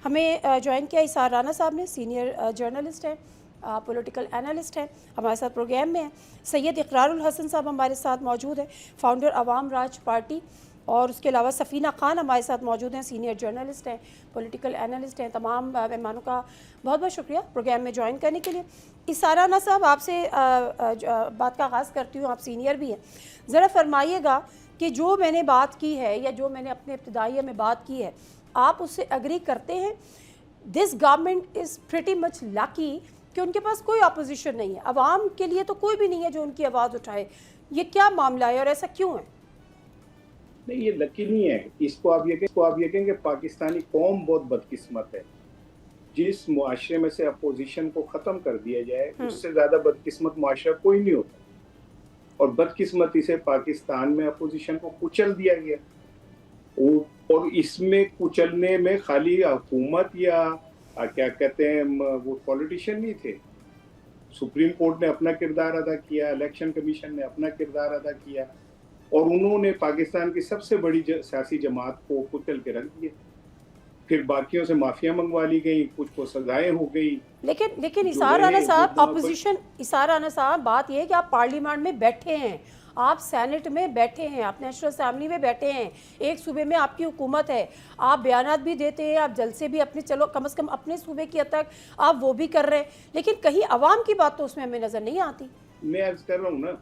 ہمیں جوائن کیا اسار رانا صاحب نے، سینئر جرنلسٹ ہیں، پولیٹیکل انالسٹ ہیں، ہمارے ساتھ پروگرام میں ہیں۔ سید اقرار الحسن صاحب ہمارے ساتھ موجود ہیں، فاؤنڈر عوام راج پارٹی، اور اس کے علاوہ سفینہ خان ہمارے ساتھ موجود ہیں، سینئر جرنلسٹ ہیں، پولیٹیکل انالسٹ ہیں۔ تمام مہمانوں کا بہت بہت شکریہ پروگرام میں جوائن کرنے کے لیے۔ اسار رانا صاحب، آپ سے بات کا آغاز کرتی ہوں، آپ سینئر بھی ہیں، ذرا فرمائیے گا کہ جو میں نے بات کی ہے یا جو میں نے اپنے ابتدائیہ میں بات کی ہے، آپ اس سے اگری کرتے ہیں؟ This government is pretty much لاکی کہ ان کے پاس کوئی اپوزیشن نہیں ہے، عوام کے لیے تو کوئی بھی نہیں ہے جو ان کی آواز اٹھائے، یہ کیا معاملہ ہے اور ایسا کیوں ہے؟ نہیں، یہ لکی نہیں ہے، اس کو آپ یہ کہیں کہ پاکستانی قوم بہت بدقسمت ہے۔ جس معاشرے میں سے اپوزیشن کو ختم کر دیا جائے اس سے زیادہ بدقسمت معاشرہ کوئی نہیں ہوتا، اور بدقسمتی سے پاکستان میں اپوزیشن کو کچل دیا گیا، اور اس میں کچلنے میں خالی حکومت یا کیا کہتے ہیں وہ پولیٹیشین نہیں تھے، سپریم کورٹ نے اپنا کردار ادا کیا، الیکشن کمیشن نے اپنا کردار ادا کیا، اور انہوں نے پاکستان کی سب سے بڑی سیاسی جماعت کو کچل کے رکھ دیا۔ پھر باقیوں سے معافیاں منگوا لی گئی، کچھ کو سزائیں ہو گئی۔ لیکن اسار رانا صاحب، اپوزیشن، اسار رانا صاحب، بات یہ ہے کہ آپ پارلیمنٹ میں بیٹھے ہیں، آپ سینٹ میں بیٹھے ہیں، آپ نیشنل اسمبلی میں بیٹھے ہیں، ایک صوبے میں آپ کی حکومت ہے، آپ بیانات بھی دیتے ہیں، آپ جلسے بھی اپنے، چلو کم از کم اپنے صوبے کی حد تک آپ وہ بھی کر رہے ہیں، لیکن کہیں عوام کی بات تو اس میں ہمیں نظر نہیں آتی۔ میں عرض کر رہا ہوں نا،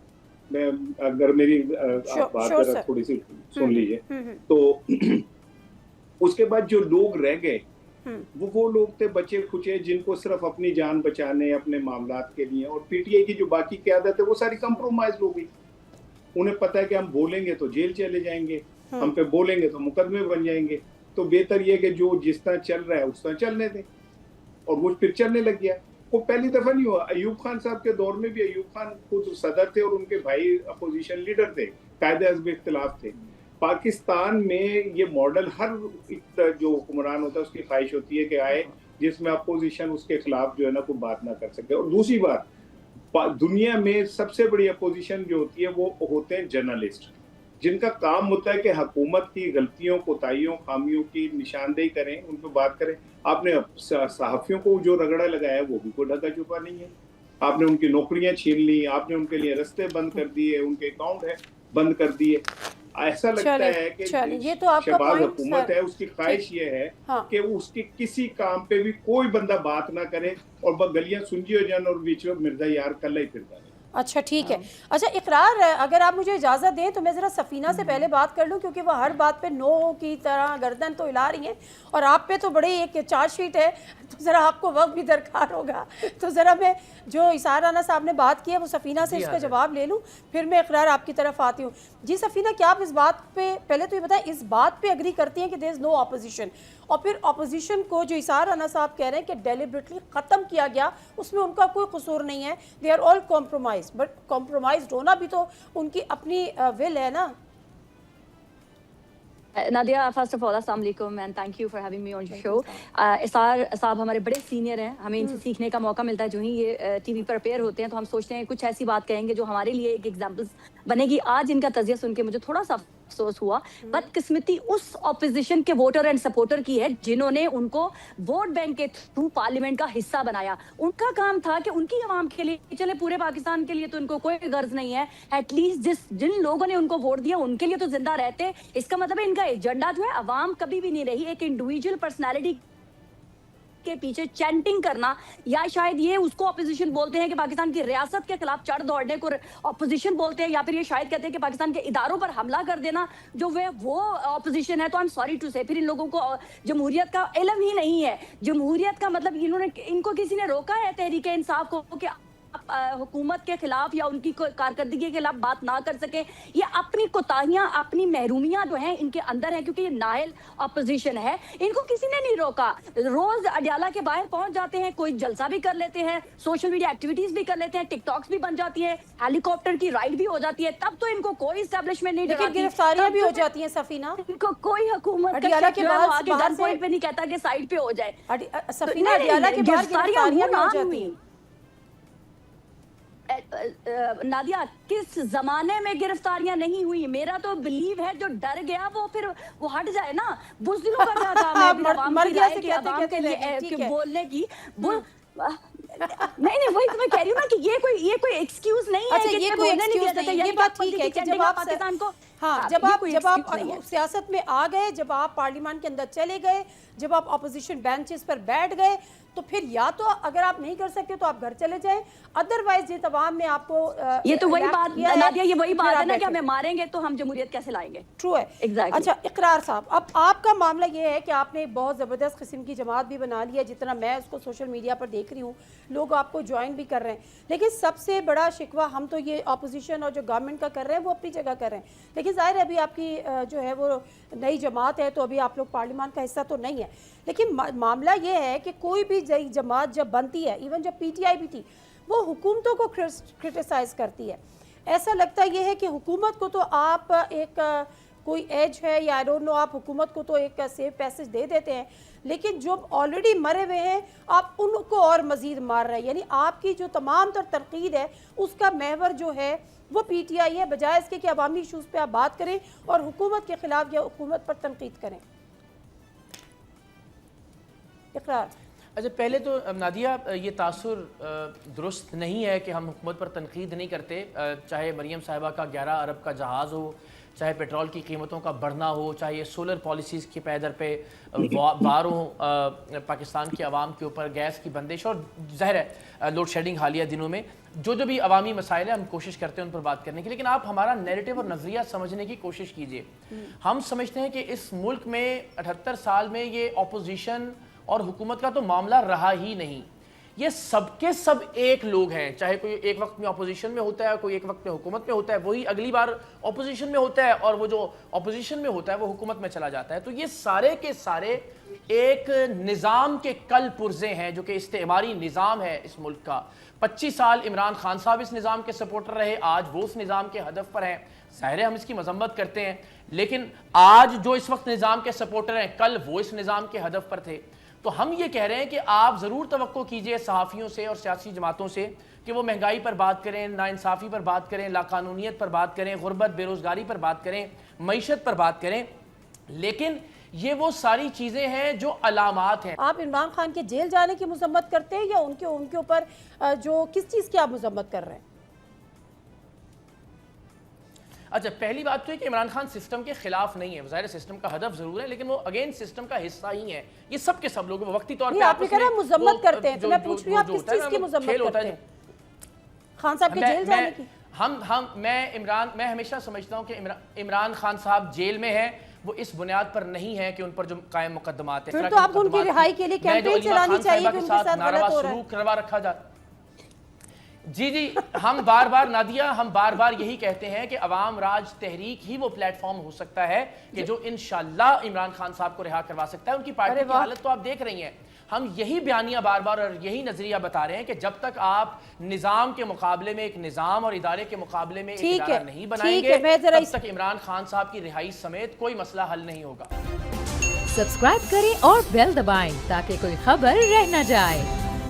میں اگر میری آپ بات ذرا تھوڑی سی سن لیجئے تو اس کے بعد جو لوگ رہ گئے وہ لوگ تھے بچے کھچے جن کو صرف اپنی جان بچانے، اپنے معاملات کے لیے، اور پی ٹی آئی کی جو باقی قیادت ہے وہ ساری کمپرومائز ہو گئی۔ انہیں پتہ ہے کہ ہم بولیں گے تو جیل چلے جائیں گے، ہم پہ بولیں گے تو مقدمے بن جائیں گے، تو بہتر یہ کہ جو جس طرح چل رہا ہے اس طرح چلنے دیں، اور وہ پھر چلنے لگ گیا۔ وہ پہلی دفعہ نہیں ہوا، ایوب خان صاحب کے دور میں بھی ایوب خان خود صدر تھے اور ان کے بھائی اپوزیشن لیڈر تھے، قائد اعظم اختلاف تھے۔ پاکستان میں یہ ماڈل ہر جو حکمران ہوتا ہے اس کی خواہش ہوتی ہے کہ آئے جس میں اپوزیشن اس کے خلاف جو ہے نا کوئی بات نہ کر سکے۔ اور دوسری بات، دنیا میں سب سے بڑی اپوزیشن جو ہوتی ہے وہ ہوتے ہیں جرنلسٹ، جن کا کام ہوتا ہے کہ حکومت کی غلطیوں، کوتاہیوں، خامیوں کی نشاندہی کریں، ان پہ بات کریں۔ آپ نے صحافیوں کو جو رگڑا لگایا وہ بھی کوئی ڈھکا چھپا نہیں ہے، آپ نے ان کی نوکریاں چھین لی، آپ نے ان کے لیے رستے بند کر دیے، ان کے اکاؤنٹ بند کر دیے۔ ایسا لگتا ہے کہ شہباز حکومت ہے، اس کی خواہش یہ ہے کہ اس کی کسی کام پہ بھی کوئی بندہ بات نہ کرے اور گلیاں سنجی ہو جائیں اور بیچ میں مرزا یار کلہ ہی پھرتا ہے۔ اچھا ٹھیک ہے، اچھا اقرار، اگر آپ مجھے اجازت دیں تو میں ذرا سفینہ سے پہلے بات کر لوں، کیونکہ وہ ہر بات پہ نو کی طرح گردن تو ہلا رہی ہیں، اور آپ پہ تو بڑی ایک چارج شیٹ ہے، تو ذرا آپ کو وقت بھی درکار ہوگا، تو ذرا میں جو اسار رانا صاحب نے بات کی ہے وہ سفینہ سے اس کا جواب لے لوں، پھر میں اقرار آپ کی طرف آتی ہوں۔ جی سفینہ، کیا آپ اس بات پہ، پہلے تو یہ بتائیں، اس بات پہ اگری کرتی ہیں کہ دیر از نو اپوزیشن، اور پھر اپوزیشن کو جو اسار رانا صاحب کہہ رہے ہیں کہ ڈیلیبریٹلی ختم کیا گیا، اس میں ان کا کوئی قصور نہیں ہے، they are all compromise, but compromised ہونا بھی تو ان کی اپنی ول ہے نا۔ نادیہ، فرسٹ آف آل السلام علیکم and thank you for having me on show. اسار صاحب ہمارے بڑے سینئر ہیں، ہمیں ان سے سیکھنے کا موقع ملتا ہے، جو ہی یہ ٹی وی پر اپیئر ہوتے ہیں تو ہم سوچتے ہیں کچھ ایسی بات کہیں گے جو ہمارے لیے ایک ایگزامپل بنے گی۔ آج ان کا تجزیہ سن کے مجھے تھوڑا سا افسوس ہوا، بدقسمتی اس اپوزیشن کے ووٹر اینڈ سپورٹر کی ہے جنہوں نے ان کو ووٹ بینک کے تھرو پارلیمنٹ کا حصہ بنایا۔ ان کا کام تھا کہ ان کی عوام کے لیے، چلے پورے پاکستان کے لیے تو ان کو کوئی غرض نہیں ہے، ایٹ لیسٹ جن لوگوں نے ان کو ووٹ دیا ان کے لیے تو زندہ رہتے۔ اس کا مطلب ہے ان کا ایجنڈا جو ہے عوام کبھی بھی نہیں رہی، ایک انڈیویجول پرسنالٹی کے پیچھے چینٹنگ کرنا، یا شاید یہ اس کو اپوزیشن بولتے ہیں کہ پاکستان کی ریاست کے خلاف چڑھ دوڑنے کو اپوزیشن بولتے ہیں، یا پھر یہ شاید کہتے ہیں کہ پاکستان کے اداروں پر حملہ کر دینا جو وہ اپوزیشن ہے۔ تو آئی ایم سوری ٹو سے، پھر ان لوگوں کو جمہوریت کا علم ہی نہیں ہے۔ جمہوریت کا مطلب ان کو کسی نے روکا ہے تحریک انصاف کو کہ حکومت کے خلاف یا ان کی کارکردگی کے خلاف بات نہ کر سکے؟ یہ اپنی کوتاہیاں، اپنی محرومیاں جو ہیں ان کے اندر ہیں، کیونکہ یہ نااہل اپوزیشن ہے۔ ان کو کسی نے نہیں روکا، روز اڈیالہ کے باہر پہنچ جاتے ہیں، کوئی جلسہ بھی کر لیتے ہیں، سوشل میڈیا ایکٹیویٹیز بھی کر لیتے ہیں، ٹک ٹاکس بھی بن جاتی ہیں، ہیلی کاپٹر کی رائڈ بھی ہو جاتی ہے، تب تو ان کو کوئی اسٹیبلشمنٹ نہیں ڈراتی، گرفتاریاں بھی ہو جاتی ہیں سفینہ، ان کو کوئی حکومت اڈیالہ کے بعد گن پوائنٹ پہ نہیں کہتا کہ سائڈ پہ ہو جائے۔ سفینہ، اڈیالہ کے بعد گرفتاریاں بھی ہو جاتی ہیں۔ نادیہ کس زمانے میں گرفتاریاں نہیں ہوئی؟ میرا تو بلیو ہے جو ڈر گیا وہ پھر وہ ہٹ جائے نا. بزدلوں کا کیا کام ہے عوام کی رائے کی، عوام کے لیے بولنے کی. نہیں وہی تو میں کہہ رہی ہوں نا کہ یہ کوئی ایکسکیوز نہیں ہے. اچھا یہ کوئی ایکسکیوز نہیں ہے، یہ بات ٹھیک ہے کہ جب آپ پاکستان کو جب آپ سیاست میں آ گئے، جب آپ پارلیمان کے اندر چلے گئے، جب آپ اپوزیشن بینچز پر بیٹھ گئے، تو پھر یا تو اگر آپ نہیں کر سکتے تو آپ گھر چلے جائیں، ادروائز یہ تمام میں آپ کو یہ تو وہی بات نادیہ، یہ وہی بات ہے نا کہ ہمیں ماریں گے تو ہم جمہوریت کیسے لائیں گے. ٹرو ہے. اچھا اقرار صاحب، اب آپ کا معاملہ یہ ہے کہ آپ نے بہت زبردست قسم کی جماعت بھی بنا لی ہے، جتنا میں اس کو سوشل میڈیا پر دیکھ رہی ہوں لوگ آپ کو جوائن بھی کر رہے ہیں. لیکن سب سے بڑا شکوہ ہم تو یہ اپوزیشن اور جو گورنمنٹ کا کر رہے ہیں وہ اپنی جگہ کر رہے ہیں، لیکن ظاہر ہے ابھی آپ کی جو ہے وہ نئی جماعت ہے تو ابھی آپ لوگ پارلیمان کا حصہ تو نہیں ہے. لیکن معاملہ یہ ہے کہ کوئی بھی جماعت جب بنتی ہے، ایون جب پی ٹی آئی بھی تھی، وہ حکومتوں کو کرٹیسائز کرتی ہے. ایسا لگتا یہ ہے کہ حکومت کو تو آپ ایک کوئی ایج ہے یا آئی ڈونٹ نو، آپ حکومت کو تو ایک سیف پیسج دے دیتے ہیں، لیکن جو آلریڈی مرے ہوئے ہیں آپ ان کو اور مزید مار رہے ہیں. یعنی آپ کی جو تمام تر تنقید ہے اس کا محور جو ہے وہ پی ٹی آئی ہے، بجائے اس کے کہ عوامی ایشوز پہ آپ بات کریں اور حکومت کے خلاف یا حکومت پر تنقید کریں. اقرار. اچھا پہلے تو نادیہ یہ تاثر درست نہیں ہے کہ ہم حکومت پر تنقید نہیں کرتے، چاہے مریم صاحبہ کا 11 ارب کا جہاز ہو، چاہے پیٹرول کی قیمتوں کا بڑھنا ہو، چاہے یہ سولر پالیسیز کے پیدر پہ وار ہوں پاکستان کی عوام کے اوپر، گیس کی بندش، اور ظاہر ہے لوڈ شیڈنگ حالیہ دنوں میں جو بھی عوامی مسائل ہیں ہم کوشش کرتے ہیں ان پر بات کرنے کی. لیکن آپ ہمارا نیریٹو اور نظریہ سمجھنے کی کوشش کیجئے. ہم سمجھتے ہیں کہ اس ملک میں 78 سال میں یہ اپوزیشن اور حکومت کا تو معاملہ رہا ہی نہیں. یہ سب کے سب ایک لوگ ہیں، چاہے کوئی ایک وقت میں اپوزیشن میں ہوتا ہے، کوئی ایک وقت میں حکومت میں ہوتا ہے، وہی اگلی بار اپوزیشن میں ہوتا ہے اور وہ جو اپوزیشن میں ہوتا ہے وہ حکومت میں چلا جاتا ہے. تو یہ سارے کے سارے ایک نظام کے کل پرزے ہیں جو کہ استعماری نظام ہے اس ملک کا. 25 سال عمران خان صاحب اس نظام کے سپورٹر رہے، آج وہ اس نظام کے ہدف پر ہیں. ظاہر ہے ہم اس کی مذمت کرتے ہیں، لیکن آج جو اس وقت نظام کے سپورٹر ہیں کل وہ اس نظام کے ہدف پر تھے. تو ہم یہ کہہ رہے ہیں کہ آپ ضرور توقع کیجئے صحافیوں سے اور سیاسی جماعتوں سے کہ وہ مہنگائی پر بات کریں، ناانصافی پر بات کریں، لاقانونیت پر بات کریں، غربت بے روزگاری پر بات کریں، معیشت پر بات کریں. لیکن یہ وہ ساری چیزیں ہیں جو علامات ہیں. آپ عمران خان کے جیل جانے کی مذمت کرتے ہیں یا ان کے اوپر جو کس چیز کی آپ مذمت کر رہے ہیں؟ اچھا پہلی بات تو ہے کہ عمران خان سسٹم کے خلاف نہیں ہے، ظاہر سسٹم کا ہدف ضرور ہے لیکن وہ اگین سسٹم کا حصہ ہی ہے. یہ سب کے سب لوگ وقتی طور پہ آپ نے کہا مذمت کرتے ہیں، تو میں پوچھ رہی ہوں آپ کس چیز کی مذمت کرتے ہیں؟ خان صاحب کے جیل جانے کی؟ میں ہمیشہ سمجھتا ہوں کہ عمران خان صاحب جیل میں ہیں وہ اس بنیاد پر نہیں ہے کہ ان پر جو قائم مقدمات ہیں، پھر تو آپ کو ان کی رہائی کے لیے کیمپین چلانی چاہیے کہ ان کے ساتھ غلط ہو رہا ہے. سلوک روا رکھا جاتا. جی ہم بار بار نادیہ ہم بار بار یہی کہتے ہیں کہ عوام راج تحریک ہی وہ پلیٹ فارم ہو سکتا ہے کہ جو انشاءاللہ عمران خان صاحب کو رہا کروا سکتا ہے. ان کی پارٹی کی حالت تو آپ دیکھ رہی ہیں. ہم یہی بیانیہ بار بار اور یہی نظریہ بتا رہے ہیں کہ جب تک آپ نظام کے مقابلے میں ایک نظام اور ادارے کے مقابلے میں ایک ادارہ نہیں بنائیں گے تب تک عمران خان صاحب کی رہائی سمیت کوئی مسئلہ حل نہیں ہوگا. سبسکرائب کریں اور بیل دبائیں تاکہ کوئی خبر رہ نہ جائے.